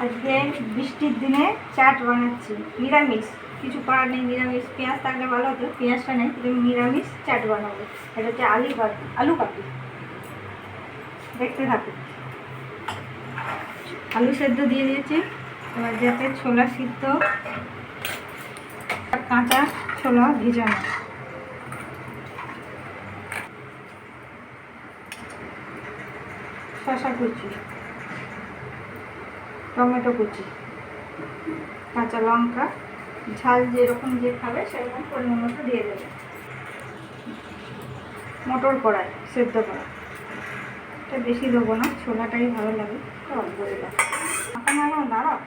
আজকে বৃষ্টির দিনে চাট বানাচ্ছি, নিরামিষ। কিছু করার নেই, নিরামিষ। পেঁয়াজ থাকলে ভালো হতো, পেঁয়াজটা নেই, কিন্তু নিরামিষ চাট বানাবো। এটা হচ্ছে আলু কাটি। দেখতে থাকুন। আলু সেদ্ধ দিয়ে দিয়েছি। এবার যাতে ছোলা সিদ্ধ, কাঁচা ছোলা ভিজানো, শসা কুচি, টমেটো কুচি, কাঁচা লঙ্কা, ঝাল যেরকম যে খাবে সেরকম পরিমাণ মতো দিয়ে দেবে। মটর কড়াই সেদ্ধ করা, এটা বেশি দেবো না, ছোলাটাই ভালো লাগে, তো অল্প দিলাম। এখন দাঁড়াও,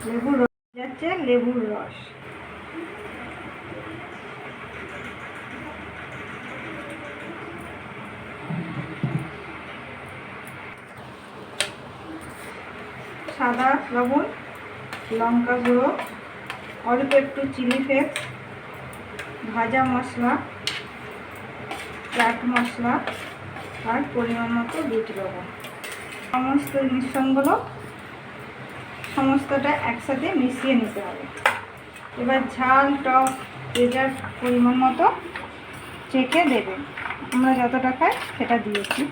লেবুর রস যাচ্ছে, লেবুর রস। সাদা লবণ, লঙ্কা গুঁড়ো, অল্প একটু চিলি ফ্লেক্স, ভাজা মশলা, চাট মশলা, আর পরিমাণ মতো বিট লবণ। সমস্ত মিশ্রণগুলো সমস্তটা একসাথে মিশিয়ে নিতে হবে। এবার ঝাল টক যেটার পরিমাণ মতো চেখে দেবেন। আমরা যতটা খাই সেটা দিয়েছি।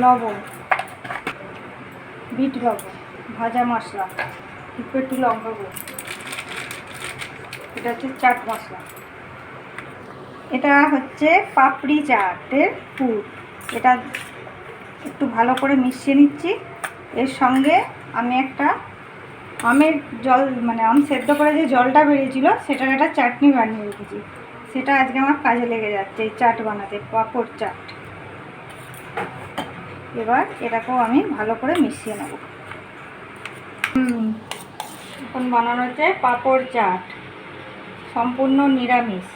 লবণ, বিট লবণ, ভাজা মশলা, একটু লঙ্কা গুঁড়ো, এটা হচ্ছে চাট মশলা। এটা হচ্ছে পাপড়ি চাটের পুর। এটা একটু ভালো করে মিশিয়ে নিচ্ছি। এর সঙ্গে আমি একটা আমের জল, মানে আম সেদ্ধ করে যে জলটা বেরিয়েছিল সেটার একটা চাটনি বানিয়ে রেখেছি। সেটা আজকে আমার কাজে লেগে যাচ্ছে এই চাট বানাতে, পাঁপড় চাট। এবার এটাকেও আমি ভালো করে মিশিয়ে নেব। এখন বানানো হচ্ছে পাঁপড় চাট, সম্পূর্ণ নিরামিষ।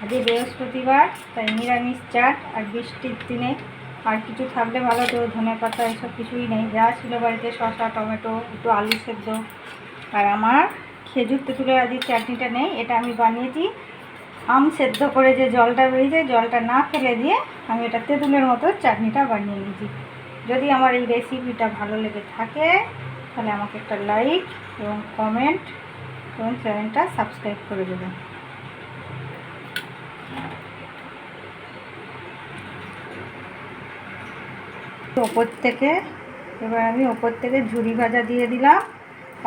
আজকে বৃহস্পতিবার, তাই নিরামিষ চাট। আর বৃষ্টির দিনে আর কিছু থাকলে ভালো তো, ধনেপাতা এসব কিছুই নেই, যা ছিল বাড়িতে শসা, টমেটো, একটু আলু সেদ্ধ। আর আমার খেজুর তেঁতুলের আজকে চাটনিটা নেই, এটা আমি বানিয়েছি আম সেদ্ধ করে যে জলটা বেরিয়েছে, জলটা না ফেলে দিয়ে আমি এটা তেঁতুলের মতো চাটনিটা বানিয়ে নিয়েছি। যদি আমার এই রেসিপিটা ভালো লেগে থাকে তাহলে আমাকে একটা লাইক এবং কমেন্ট এবং চ্যানেলটা সাবস্ক্রাইব করে দেবেন। এবার আমি ওপর থেকে ঝুরি ভাজা দিয়ে দিলাম।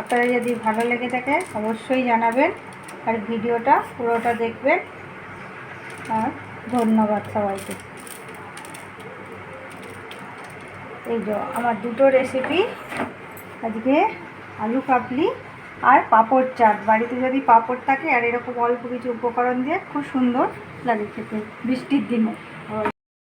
আপনারা যদি ভালো লেগে থাকে অবশ্যই জানাবেন, আর ভিডিওটা পুরোটা দেখবেন। আর ধন্যবাদ সবাইকে। এই যে আমার দুটো রেসিপি আজকে, আলু কাবলি আর পাঁপড় চাট। বাড়িতে যদি পাঁপড় থাকে আর এরকম অল্প কিছু উপকরণ দিয়ে খুব সুন্দর লাগে খেতে বৃষ্টির দিনে।